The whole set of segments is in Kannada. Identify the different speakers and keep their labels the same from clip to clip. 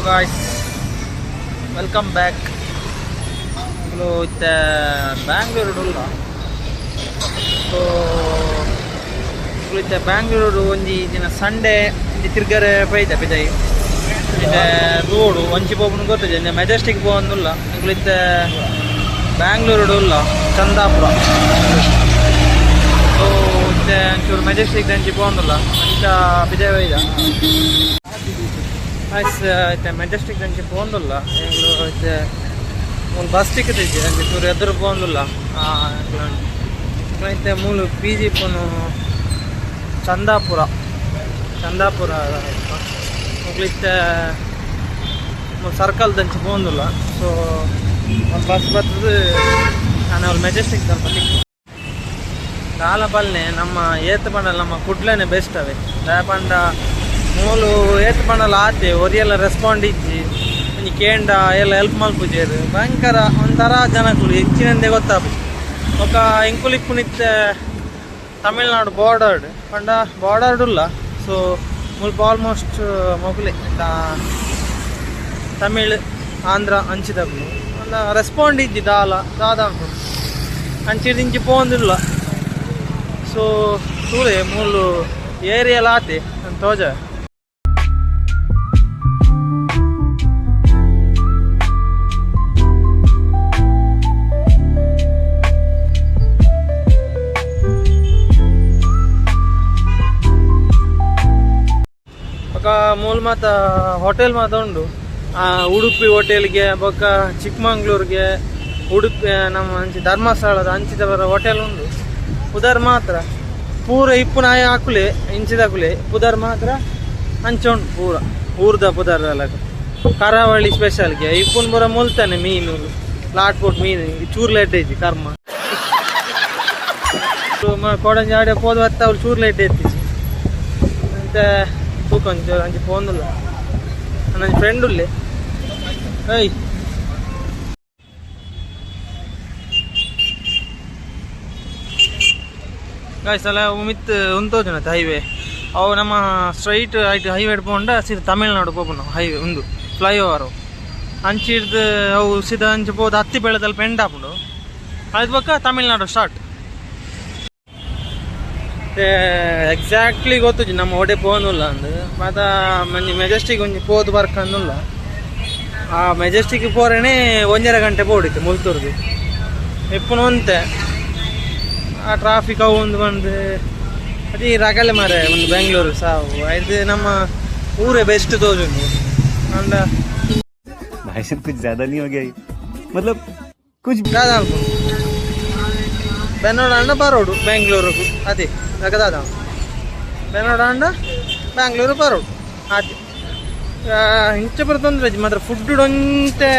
Speaker 1: guys, welcome back. Hello, it's Bangalore Dulla. So, it's Bangalore onji dina Sunday di tirgare paida pidai. It's road onji popunu gotte jenne Majestic poannulla. It's Bangalore Dulla Chandapura. So, it's Majestic danji poannulla. Ancha pidai paida. Guys, it's Majestic danji poannulla. It's ಒಂದು ಬಸ್ ಟಿಕೆಟ್ ಇದೆ ಅಂದರೆ ಚೂರು ಎದುರು ಬಂದಿಲ್ಲ ಮತ್ತೆ ಮೂಲ ಪಿ ಜಿ ಪೋನು ಚಂದಾಪುರ ಹೋಗ್ಲಿಕ್ಕೆ ಸರ್ಕಲ್ ದಂಚಿ ಬಂದಿಲ್ಲ ಸೊ ಒಂದು ಬಸ್ ಬರ್ತದೆ ನಾನು ಅವ್ರು ಮೆಜೆಸ್ಟಿಕ್ ಸ್ವಲ್ಪ ತಿಕ್ಕು ಕಾಲ ಬಲ್ಲೆ ನಮ್ಮ ಏತ್ ಬಂಡಲ್ ನಮ್ಮ ಕುಡ್ಲೇನೆ ಬೆಸ್ಟ್ ಅವೆ ದಯಪಂಡ ಮೂಲು ಏತ್ ಬಂಡಲ್ ಆತೆ ಒರಿಯೆಲ್ಲ ರೆಸ್ಪಾಂಡ್ ಇಜ್ಜಿ ಕೇಂಡ ಎಲ್ಲ ಹೆಲ್ಪ್ ಮಲ್ಪುಜೇರು ಭಯಂಕರ ಒಂಥರ ಜನಗಳು ಹೆಚ್ಚಿನಂದೇ ಗೊತ್ತಾಗ ఒక ಇಂಕುಲಿಪ್ಪುನಿತ್ತೆ ತಮಿಳ್ನಾಡು ಬಾರ್ಡರ್ಡ್ ಪಂಡ ಬಾರ್ಡರ್ಡ್ ಇಲ್ಲ ಸೊ ಮುಲ್ಪ ಆಲ್ಮೋಸ್ಟ್ ಮೊಗಲೆ ತಮಿಳ್ ಆಂಧ್ರ ಅಂಚಿದಗಳು ಒಂದು ರೆಸ್ಪಾಂಡ್ ಇದ್ದಿ ದಾದ ಅಂಚಿದಿಂಚಿ ಪೋಂದಿಲ್ಲ ಸೊ ತೂಲೆ ಮೂಲು ಏರಿಯಲ್ ಆತೆ ತೋಜ ಮೂಲ ಮಾತ ಹೋಟೆಲ್ ಮಾತ ಉಂಡು ಉಡುಪಿ ಹೋಟೆಲ್ಗೆ ಬೊಕ್ಕ ಚಿಕ್ಕಮಂಗ್ಳೂರಿಗೆ ಉಡುಪಿ ನಮ್ಮ ಅಂಚಿ ಧರ್ಮಸ್ಥಳದ ಅಂಚಿದವರ ಹೋಟೆಲ್ ಉಂಡು ಪುದರ್ ಮಾತ್ರ ಪೂರ ಇಪ್ಪುನ ಹಾಕುಲೆ ಇಂಚಿದಾಕುಲೆ ಪುದರ್ ಮಾತ್ರ ಅಂಚೆ ಉಂಡು ಪೂರ ಊರ್ದ ಪುದರ್ ಎಲ್ಲ ಕರಾವಳಿ ಸ್ಪೆಷಲ್ಗೆ ಇಪ್ಪುನ್ ಬರ ಮುಲ್ತಾನೆ ಮೀನು ಲಾಟ್ಪೋಟ್ ಮೀನು ಚೂರ್ಲೆಡ್ಡೆ ಇದ್ದಿ ಕರ್ಮ ಕೊಡಂಜಿ ಆಡೆ ಪೋದ ಹೊತ್ತ ಅವ್ರು ಚೂರ್ಲೆಡ್ಡೆ ಎತ್ತಿಸಿ ಮತ್ತೆ ತೂಕೊಂಚು ಅಂಚೆ ಪೋಂದಿಲ್ಲ ನನ್ನ ಫ್ರೆಂಡ್ ಉಳ್ಳಿ ಏಯ್ ಗಾಯ್ಸಲ ಮಿತ್ ಉಂತೋಜನ ಹೈವೇ ಅವು ನಮ್ಮ ಸ್ಟ್ರೈಟ್ ಆಯ್ತು ಹೈವೇ ಪೋಂಡ ಸೀದಾ ತಮಿಳ್ನಾಡು ಪೋಪು ನಾವು ಹೈವೇ ಒಂದು ಫ್ಲೈಓವರು ಅಂಚಿಡ್ದು ಅವು ಸೀದಾ ಅಂಚೆ ಪೋದು ಹತ್ತಿ ಬೆಳೆದಲ್ಲಿ ಪೆಂಡ್ ಹಾಕೊಂಡು ಅದು ಬಕ್ಕ ತಮಿಳ್ನಾಡು ಸ್ಟಾರ್ಟ್ ಎಕ್ಸಾಕ್ಟ್ಲಿ ಗೊತ್ತು ನಮ್ಮ ಒಡೆ ಪೋನುಲ್ಲ ಅಂದು ಮತ್ತು ಮಂಜಿ ಮೆಜೆಸ್ಟಿಕ್ ಒಂಜಿ ಪೋದು ಬರ್ಕನ್ನುಲ್ಲ ಆ ಮೆಜೆಸ್ಟಿಕ್ ಪೋರೇನೆ 1.5 ಗಂಟೆ ಪೋಡಿತ್ತು ಮುಲ್ತೂರ್ದು ಎಪ್ಪುನ ಒಂತೆ ಆ ಟ್ರಾಫಿಕ್ ಅವು ಒಂದು ಬಂದು ಅದೇ ರಗಲೆ ಮಾರೆ ಒಂದು ಬೆಂಗಳೂರು ಸಾವು ಇದು ನಮ್ಮ ಊರೇ ಬೆಸ್ಟ್ ತೋಜುಂಡು ಅಂಡ
Speaker 2: भाई कुछ ज्यादा नहीं हो गया मतलब कुछ
Speaker 1: ज़्यादा ಬೆನ್ನೋಡಾಂಡ ಬರೋಡು ಬೆಂಗಳೂರಿಗೂ ಅದೇ ರಗದಾದ ಬೆನ್ನೋಡಾಂಡ ಬ್ಯಾಂಗ್ಳೂರು ಬರೋಡು ಅದೇ ಇಂಚೆ ಬರ ತೊಂದರೆ ಮಾತ್ರ ಫುಡ್ ಒಂತೆ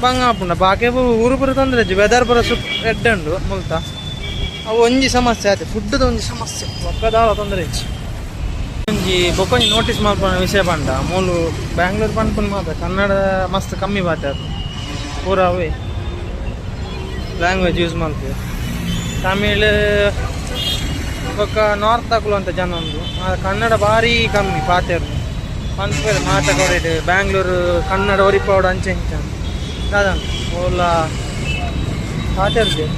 Speaker 1: ಬಂಗ ಹಾಪುಂಡ ಬಾಕಿ ಊರು ಬರ ತೊಂದರೆ ವೆದರ್ ಬರೋ ಸುಪ್ ರೆಡ್ ಉಂಡು ಮುಲ್ತ ಅವು ಒಂಜಿ ಸಮಸ್ಯೆ ಆಯ್ತು ಫುಡ್ದು ಒಂಜಿ ಸಮಸ್ಯೆ ಒಕ್ಕದಾಳ ತೊಂದರೆ ಇಚ್ಚಿ ಒಂಜಿ ಬೊಕ್ಕೊಂಜಿ ನೋಟಿಸ್ ಮಾಡ್ಕೊಂಡ ವಿಷಯ ಬಂಡ ಮೂಲು ಬ್ಯಾಂಗ್ಳೂರು ಪಂಡ್ಕೊಂಡು ಮಾತ್ರ ಕನ್ನಡ ಮಸ್ತ್ ಕಮ್ಮಿ ಬಾತಾರ ಪೂರ ಅವೇ ಲ್ಯಾಂಗ್ವೇಜ್ ಯೂಸ್ ಮಾಡ್ತೀವಿ ತಮಿಳ್ ಬೊಕ್ಕ ನಾರ್ತ್ ಹಾಕಲು ಅಂತ ಜನ ಒಂದು ಕನ್ನಡ ಭಾರಿ ಕಮ್ಮಿ ಪಾತೇರು ಪಂದ್ಪೇರು ಮಾತಾಡೋಡು ಬ್ಯಾಂಗ್ಳೂರು ಕನ್ನಡ ಒರಿಪಾಡು ಅಂಚೆ ಇಂಚ ಅದಂತ ಓಲ ಪಾತೇರ್ದೆ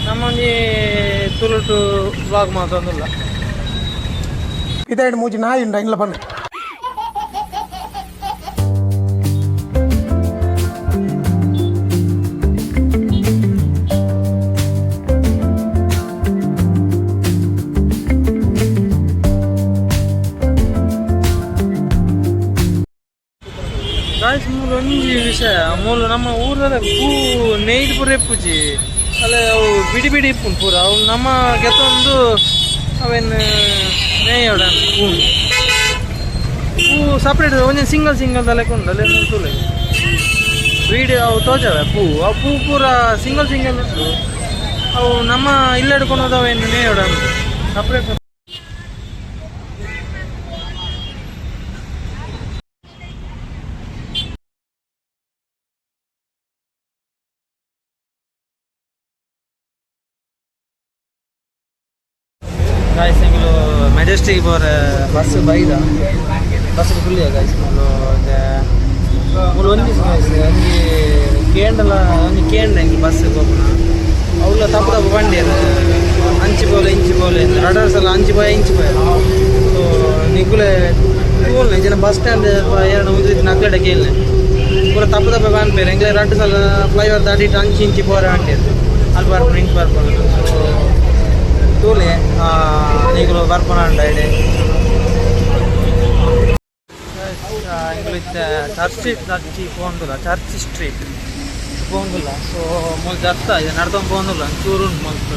Speaker 1: ನಮ್ಮೊಂಜಿ ತುಳುಟು ಬ್ಲಾಗ್ ಮಾತೊಂದಿಲ್ಲ
Speaker 3: ಇದಾಯ್ತು ಮೂಜಿ ನಾಯಿ ಉಂಡ ಇಲ್ಲ ಬನ್ನಿ
Speaker 1: ಗಾಯ್ಸ್ ಮೂಲು ಒಂಜಿ ವಿಷಯ ಮೂಲು ನಮ್ಮ ಊರದ ಪೂ ನೇಯ್ದು ಪೂರ ಎಪ್ಪುಜಿ ಅಲ್ಲ ಅವು ಬಿಡಿ ಬಿಡಿ ಇಪ್ಪುನ್ ಪೂರ ಅವು ನಮ್ಮ ಗೆತ್ತೊಂದು ಅವೇನು ನೇಯೋಡ ಪೂ ಸಪ್ರೇಟ್ ಒಂಜಿ ಸಿಂಗಲ್ ತಲೆಕೊಂಡು ಅಲ್ಲೇ ತುಲೆ ವೀಡಿಯೋ ಅವು ತೋಜವೆ ಪೂ ಪೂರ ಸಿಂಗಲ್ ಉಂಟು ಅವು ನಮ್ಮ ಇಲ್ಲೇ ಹಿಡ್ಕೊಂಡು ಹೋದವೇನು ನೇಯೋಡ ಉಂಟು ಸಪ್ರೇಟ್ ಮೆಜೆಸ್ಟಿಕ್ ಬಸ್ ಬೈದ ಬಸ್ ಫುಲ್ ಗೈಸ್ ಮುಲು ಒಂಜಿ ಗೈಸ್ ಒಂಜಿ ಕೇಂಡಲ ಒಂಜಿ ಕೇಂಡ ಹೆಂಗೆ ಬಸ್ಸಿಗೆ ಹೋಗೋಣ ಅವಳ ತಪ್ಪು ತಪ್ಪು ಬಂಡೇರು ಅಂಚಿ ಬೋಲೆ ಇಂಚಿ ಬೋಲೆ ರಡರ್ ಸಲ ಅಂಚಿ ಬಾಯ್ ಇಂಚಿ ಬಾಯ್ ಸೊ ನಿಗುಲೆ ತೂಲ್ನೆ ಜನ ಬಸ್ ಸ್ಟ್ಯಾಂಡ್ ಎರಡು ಉದ್ರಿದ್ದು ನಗ್ಗಡೆ ಕೇಳನೆ ಪೂರ ತಪ್ಪು ತಪ್ಪು ಬಾನ್ಪೇರು ಹೆಂಗೆ ರಡ್ಡು ಸಲ ಫ್ಲೈಓವರ್ ದಾಟಿಟ್ಟು ಅಂಚಿ ಇಂಚಿ ಬೋರೆ ಅಂಟೇರು ಅಲ್ಲಿ ಬರ್ಪಣ ಹಿಂಗೆ ಬರ್ಪಣ ಸೊ ತೂಲೆ ನಿಗುಲು ಬರ್ಪಣ ಅಂಡ ಇದೆ ಚರ್ಚ್ ಪೋಂಡುಲ್ಲ ಚರ್ಚ್ ಸ್ಟ್ರೀಟ್ ಪೋಂಡುಲ್ಲ ಸೊ ಮೊಲ್ ಜತ್ತ ಇದು ನಡ್ಕೊಂಡು ಪೋಂದುಲ್ಲ ಚೂರು ಮೊಲ್ತು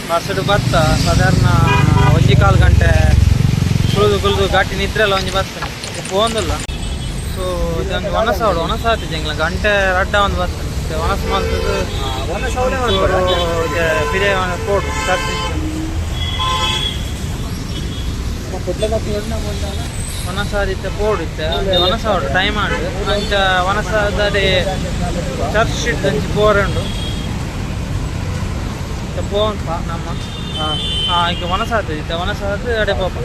Speaker 1: ಬಸ್ಸಡು ಬತ್ತ ಸಾಧಾರಣ ಒಂಜಿ ಕಾಲು ಗಂಟೆ ಕುಳಿದು ಗಾಟಿ ನಿದ್ರೆಲ್ಲ ಒಂಜಿ ಬರ್ತಾನೆ ಪೋಂದುಲ್ಲ ಸೊ ಇದೊಂದು ಒಣಸ ಆತಿದೆ ಹೆಂಗಿಲ್ಲ ಗಂಟೆ ರಡ್ಡ ಒಂದು ಬರ್ತಾನೆ ಒಣಸ ಮಲ್ತದ್ದು ಬಿರಿಯ ಪೋಡು ಚರ್ಚ್ ವನಸಾದಿತ್ತೆ ಪೋಡಿತ್ತೆ ವನಸಾಡು ಟೈಮ್ ಆಂಡು ಅಂಚ ವನಸಾದರೆ ಚರ್ಚ್ ಸ್ಟ್ರೀಟ್ ಅಂಚಿ ಪೋರಂಡು ಪೋನ್ಪ ನಮ್ಮ ಈಗ ವನಸಾದಿತ್ತೆ ವನಸಾದ ಅಡೆ ಪೋಪ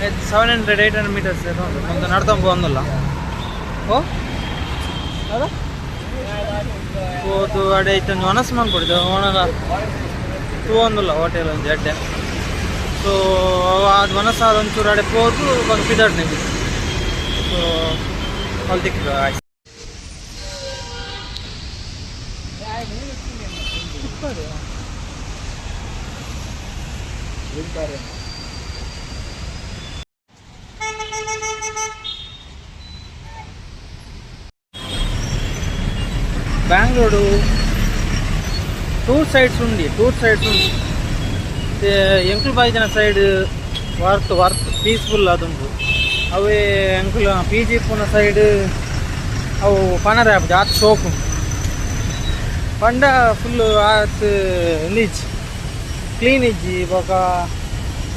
Speaker 1: 700-800 meters ಒಂದು ನಡ್ಕೊಂಡು ಪೋಂದಿಲ್ಲ ಓ ಅದ ಹೋದು ಅಡೆ ಇತ್ತೊಂದು ವನಸ ಮನ್ಕೊಡಿದ್ದು ಒಣಗ ತೂವೊಂದಿಲ್ಲ ಹೋಟೆಲ್ ಒಂದು ಎಡ್ಡೆ ಸೊ ಅದು ಮನಸ್ಸಾದ ಒಂಚೂರು ಅಡೆ ಹೋದು ಬಂದು ಪಿದಾಡ್ನೆ ಸೊ ಅಲ್ಲಿ ದಿಕ್ಕ ಆಯ್ತು ಬ್ಯಾಂಗ್ಳೂರು ಟೂರ್ ಸೈಡ್ಸ್ ಉಂಡಿ ಎಂಕುಲು ಬಾಯ್ದಿನ ಸೈಡ್ ವರ್ತ್ ಪೀಸ್ಫುಲ್ ಅದುಂಟು ಅವೇ ಎಂಕುಲು ಪಿ ಜಿ ಪುನ ಸೈಡ್ ಅವು ಪನರ ಜಾತ್ ಶೋಕು ಪಂಡ ಫುಲ್ ಆತ್ ಇಂದಿಜ್ ಕ್ಲೀನ್ ಇಜ್ಜಿ ಬೊಕ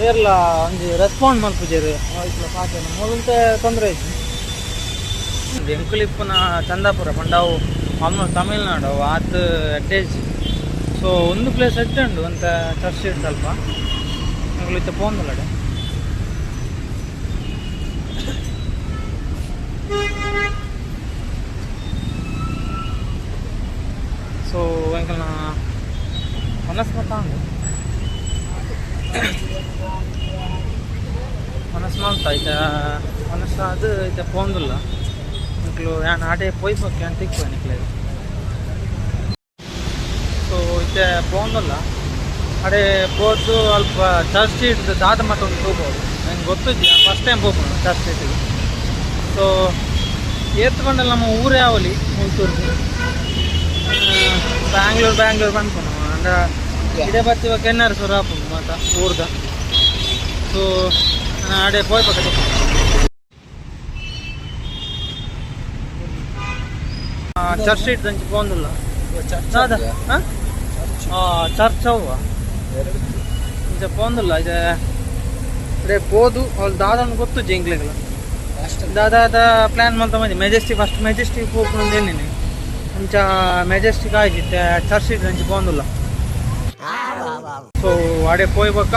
Speaker 1: ಏರ್ಲ ಒಂಜಿ ರೆಸ್ಪಾಂಡ್ ಮಲ್ಪುಜೆರ್ ಇಟ್ಲ ಪಾತೆನ ಮೊದಲಂತೆ ತೊಂದರೆ ಐತಿ ಎಂಕುಲು ಇಪ್ಪುನ ಚಂದಾಪುರ ಪಂಡ ಅವು ಆಲ್ಮೋಸ್ಟ್ ತಮಿಳ್ನಾಡು ಅವು ಆತ್ ಅಡ್ಡೇಜ್ ಸೊ ಒಂದು ಪ್ಲೇಸ್ ಎಟ್ಟುಂಡು ಅಂತ ಚರ್ಚ್ ಸ್ವಲ್ಪ ನಂಗೆ ಪೋಂದಲ್ಲಡೆ ಸೊ ಎಂಕಲ್ನ ಮನಸ್ಮತ ಮನಸ್ಮಲ್ತ ಐತೆ ಮನಸ್ಸಾದ ಐತೆ ಪೋಂದಿಲ್ಲ ಎಂಕಲು ಯಾನ್ ಆಟೆ ಪೋಯ್ಪಕ್ಕೆ ಅಂತ ತಿಕ್ಕು ನಿಕ್ಲೆ ಸೊ ಇತ್ತೆ ಪೋಂದಲ್ಲ ಅಡೆ ಪೋದು ಅಲ್ಪ ಚರ್ಚ್ ಸ್ಟ್ರೀಟ್ ದಾದ ಮತ್ತೊಂದು ಹೋಗ್ಬೋದು ನಂಗೆ ಗೊತ್ತಿದ್ದೆ ನಾನು ಫಸ್ಟ್ ಟೈಮ್ ಹೋಗ್ಬೋದು ಚರ್ಚ್ ಸ್ಟ್ರೀಟಿಗೆ ಸೊ ಏತ್ಕೊಂಡಲ್ಲ ನಮ್ಮ ಊರೇ ಅವಲಿ ಮುಲ್ತೂರ್ದು ಬ್ಯಾಂಗ್ಳೂರ್ ಬಂದ್ಕೊಂಡು ಅಂದ್ರೆ ಇದೇ ಬರ್ತೀವ ಕೆನ್ನಾರು ಸುರಾಪು ಮಾತ ಊರ್ದ ಸೊ ನಾನು ಅಡೆ ಹೋಗ್ಬೇಕು ಚರ್ಚ್ ಸ್ಟ್ರೀಟ್ ದಂಚಿ ಪೋಂದಿಲ್ಲ ಹಾಂ ಚರ್ಚ್ ಅವ್ವ ಇದು ಪೋಂದಿಲ್ಲ ಇದು ರೇపు పోదు వాళ్ళు దాదాపు ಗೊತ್ತು జింగ్లేగల దాదా ప్లాన్ మొత్తం మంది మెజెస్టిక్ ఫస్ట్ మెజెస్టిక్ పోకుండా నేను కొంచెం మెజెస్టిక్ ಆಗಿತ್ತೆ ಚರ್ಚ್ ಸ್ಟ್ರೀಟ್ నుంచి పోందిಲ್ಲ ಸೊ ಆಡೆ పోయి ಬಕ್ಕ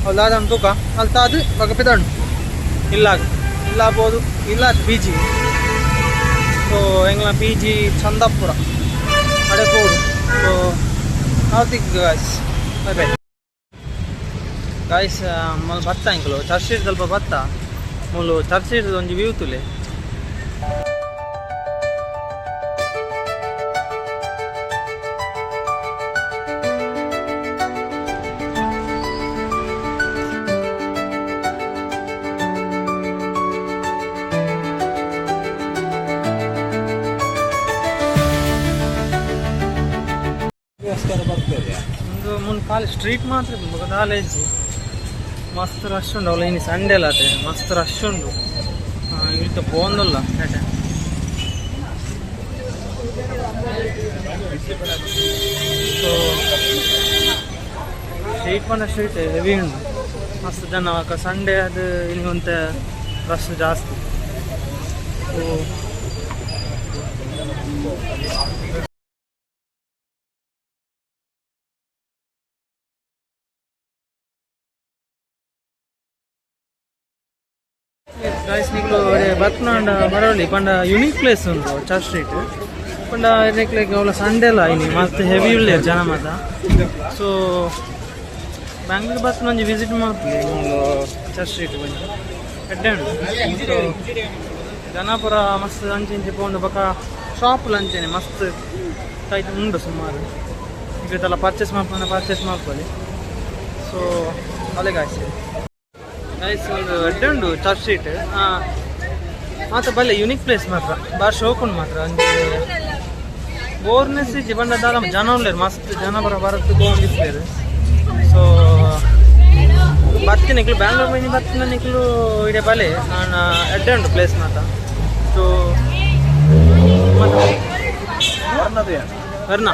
Speaker 1: వాళ్ళు దాదాపు ತೂಕ ಅಲ್ಲಿ ತಾದು ಬಕ್ಕ ಪಿದಾಡು ಇಲ್ಲ పోదు ಇಲ್ಲ ಪಿ ಜಿ ಸೊ ಎಂಗ್ಲ ಪಿ ಜಿ ಚಂದಾಪುರ ಅಡೆ ಪೋಡು ಸೊ ನಾವು ತಿಕ್ ಗಾಯ್ಸ್ ಬೈ ಬೈ ಗಾಯ್ಸ್ ಮೊಲ್ ಬತ್ತ ಇಂಕಲು ಚರ್ಚ್ ಸ್ಟ್ರೀಟ್ ಸ್ವಲ್ಪ ಬತ್ತ ಮೊಲು ಚರ್ಚ್ ಸ್ಟ್ರೀಟ್ ಒಂಜಿ ವ್ಯೂ ತುಲೆ ಒಂದು ಮುನ್ ಖಾಲಿ ಸ್ಟ್ರೀಟ್ ಮಾತ್ರ ಕಾಲೇಜ್ ಮಸ್ತ್ ರಶ್ ಉಂಡು ಅವಳ ಇನ್ನು ಸಂಡೇ ಅಲ್ಲ ಅದೇ ಮಸ್ತ್ ರಶ್ ಉಂಡು ಇಳಿತ ಪೋಂದಿಲ್ಲ ಸೊ ಸ್ಟ್ರೀಟ್ ಪಂಡ ಸ್ಟ್ರೀಟ್ ಹೆವಿ ಉಂಡು ಮಸ್ತ್ ಜನ ಸಂಡೇ ಅದು ಇನ್ನೊಂತ ರಶ್ ಜಾಸ್ತಿ ಸೊ ಗೈಸ್ ನಿಕ್ಲು ಬತ್ನಾಂಡ ಮರಳಿ ಪಂಡ ಯುನೀಕ್ ಪ್ಲೇಸ್ ಉಂಟು ಚರ್ಚ್ ಸ್ಟ್ರೀಟ್ ಪಂಡ ಲೈಕ್ ಅವಳ ಸಂಡೇ ಅಲ್ಲ ಇನಿ ಮತ್ತೆ ಹೆವಿ ಉಳ್ಳೇ ಜನ ಮಾತ ಸೊ ಬ್ಯಾಂಗ್ಳೂರ್ ಬತ್ತು ನಂಜಿ ವಿಸಿಟ್ ಮಾಡ್ತೀವಿ ಚರ್ಚ್ ಸ್ಟ್ರೀಟ್ ಬಂದು ಎಡ್ಡೆ ಉಂಟು ಸೊ ಜನ ಪೂರ ಮಸ್ತ್ ಅಂಚೆ ಇಂಚೆ ಪೋಂಡು ಬೊಕ ಶಾಪ್ಲು ಅಂಚೆನೆ ಮಸ್ತ್ ಟೈಟ್ ಉಂಡು ಸುಮಾರು ಇವತ್ತೆಲ್ಲ ಪರ್ಚೇಸ್ ಮಾಡ್ಕೊಳ್ಳಿ ಸೊ ಅಲ್ಲೇ ಗೈಸ್ ಒಂದು ಎಡ್ಡೆ ಉಂಡು ಚರ್ಚ್ ಸ್ಟ್ರೀಟ್ ಮಾತ್ರ ಬಲ್ಲೆ ಯುನೀಕ್ ಪ್ಲೇಸ್ ಮಾತ್ರ ಬಾರಿ ಶೋಕ್ ಉಂಡು ಮಾತ್ರ ಅಂಚೆ ಬೋರ್ನೆಸ್ ಇಜ್ಜಿ ಬಂಡದಾಲ ಜನ ಉಳ್ಳೇರು ಮಸ್ತ್ ಜನ ಬರತ್ತು ಗೋಂಡಿಸ್ಲೇರು ಸೊ ಬರ್ತೀನಿ ನಿಕ್ಲು ಬ್ಯಾಂಗ್ಳೂರ್ ಬೈನಿ ಬರ್ತೀನಿ ನಿಕ್ಲು ಇಡೀ ಬಲೆ ನಾನು ಎಡ್ಡೆ ಉಂಟು ಪ್ಲೇಸ್ ಮಾತ್ರ ಸೊ ವರ್ಣ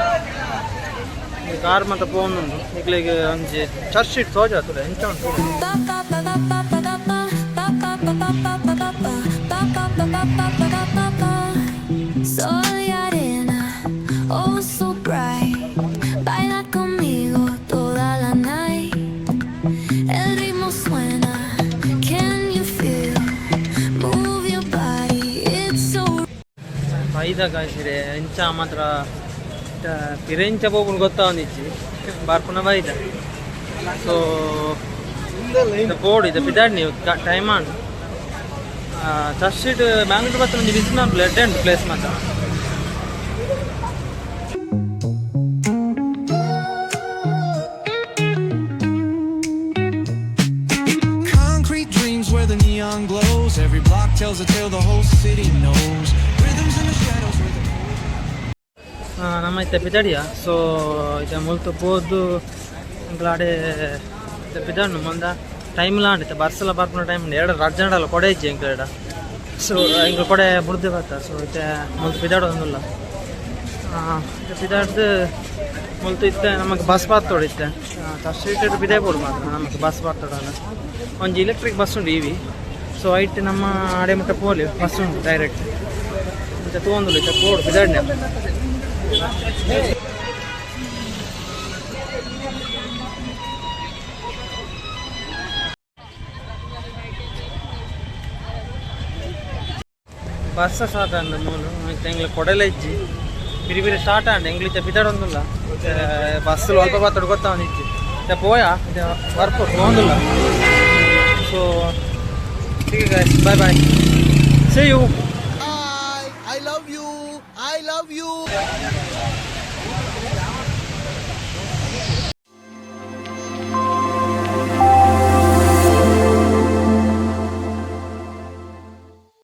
Speaker 1: ಕಾರ್ ಮತ್ತೆ ಫೋನ್ ಉಂಟು ನಿಕ್ಲಿಗೆ ಒಂಜಿ ಚರ್ಚ್ ಸ್ಟ್ರೀಟ್ ಸೋಜ ಆಗ್ತದೆ ಎಂತ ಉಂಟು
Speaker 3: Soy arena, oh so bright. Baila conmigo toda la night. El ritmo suena, can you feel? Move your body, it's so.
Speaker 1: ಐದ ಕಾಯಿಸಿದೆ ಇಂಚ ಮಾತ್ರ ಪಿರೆಂಚ ಹೋಗ್ಕೊಂಡು ಗೊತ್ತಾವಂದಿಚ್ಚಿ ಬಾರ್ಪುನ ಬೈದ ಸೊ ಬೋರ್ಡ್ ಇದೆ ಬಿದ್ದಾಡಿ ನೀವು time on church street Bangalore ಬತ್ತ ಒಂದು ವಿಸಿಟ್ ಮಾಡ್ಲಿ ಎಡ್ಡೆ ಉಂಟು ಪ್ಲೇಸ್ ಮಾತ್ರ
Speaker 4: Concrete dreams where the neon glows. Every block tells a tale the whole city knows. Rhythms in the shadows where the
Speaker 1: ನಮ್ಮ ಇತ್ತೆ ಬಿದ್ದಾಡಿಯ ಸೊ ಇದು ಮುಲ್ತು ಪೋದು ಇಂಗ್ಲಾಡೆ ಬಿದ್ದಾಡು ಮುಂದ ಟೈಮ್ ಲಾಂಡಿತ್ತೆ ಬರ್ಸಲ ಬರ್ಪುನ ಟೈಮ್ ಎರಡು ರಜ್ಜನಡಲ್ಲ ಕೊಡೆ ಇಜ್ಜಿ ಇಂಗ್ಲಾಡ ಸೊ ಇಂಗ್ಲ ಕೊಡೆ ಬುಡ್ದೆ ಬತ್ತ ಸೊ ಇತ್ತೆ ಮುಲ್ತು ಬಿದ್ದಾಡು ಒಂದಿಲ್ಲ ಬಿದ್ದಾಡ್ದು ಮುಲ್ತು ಇತ್ತೆ ನಮಗೆ ಬಸ್ ಬಾರ್ತೋಡಿತ್ತೆ ಸ್ಟ್ರೀಟ್ ಬಿದೇ ಬೋಡು ಮಾತ್ರ ನಮಗೆ ಬಸ್ ಬಾರ್ತೋಡಲ್ಲ ಒಂಜಿ ಎಲೆಕ್ಟ್ರಿಕ್ ಬಸ್ ಉಂಟು ಇವಿ ಸೊ ಐಟ್ ನಮ್ಮ ಆಡೆ ಮುಟ್ಟ ಪೋಲಿ ಬಸ್ ಉಂಟು ಡೈರೆಕ್ಟ್ ಮತ್ತೆ ತೊಗೊಂಡು ಇತ್ತೆ ಬೋಡು ಬಿದ್ದಾಡ್ನೆ ಬಸ್ ಸ್ಟಾರ್ಟ್ ಅಂದ ಮೂಲು ಮತ್ತೆ ಎಂಗ್ಲ ಕೊಡಲ ಇಜ್ಜಿ ಬಿರಿ ಬಿರಿ ಸ್ಟಾರ್ಟ್ ಅಂಡ ಎಂಗ್ಲಿಚ್ಚ ಬಿದ್ದಾಡೊಂದಿಲ್ಲ ಬಸ್ಸಲ್ಲಿ ಅಲ್ಪ ಮಾತಾಡು ಗೊತ್ತಾವನಿಜ್ಜಿ ಮತ್ತೆ ಪೋಯ ವರ್ಕ್ ಹೋಗಂದಿಲ್ಲ so bye bye say you
Speaker 4: I love you.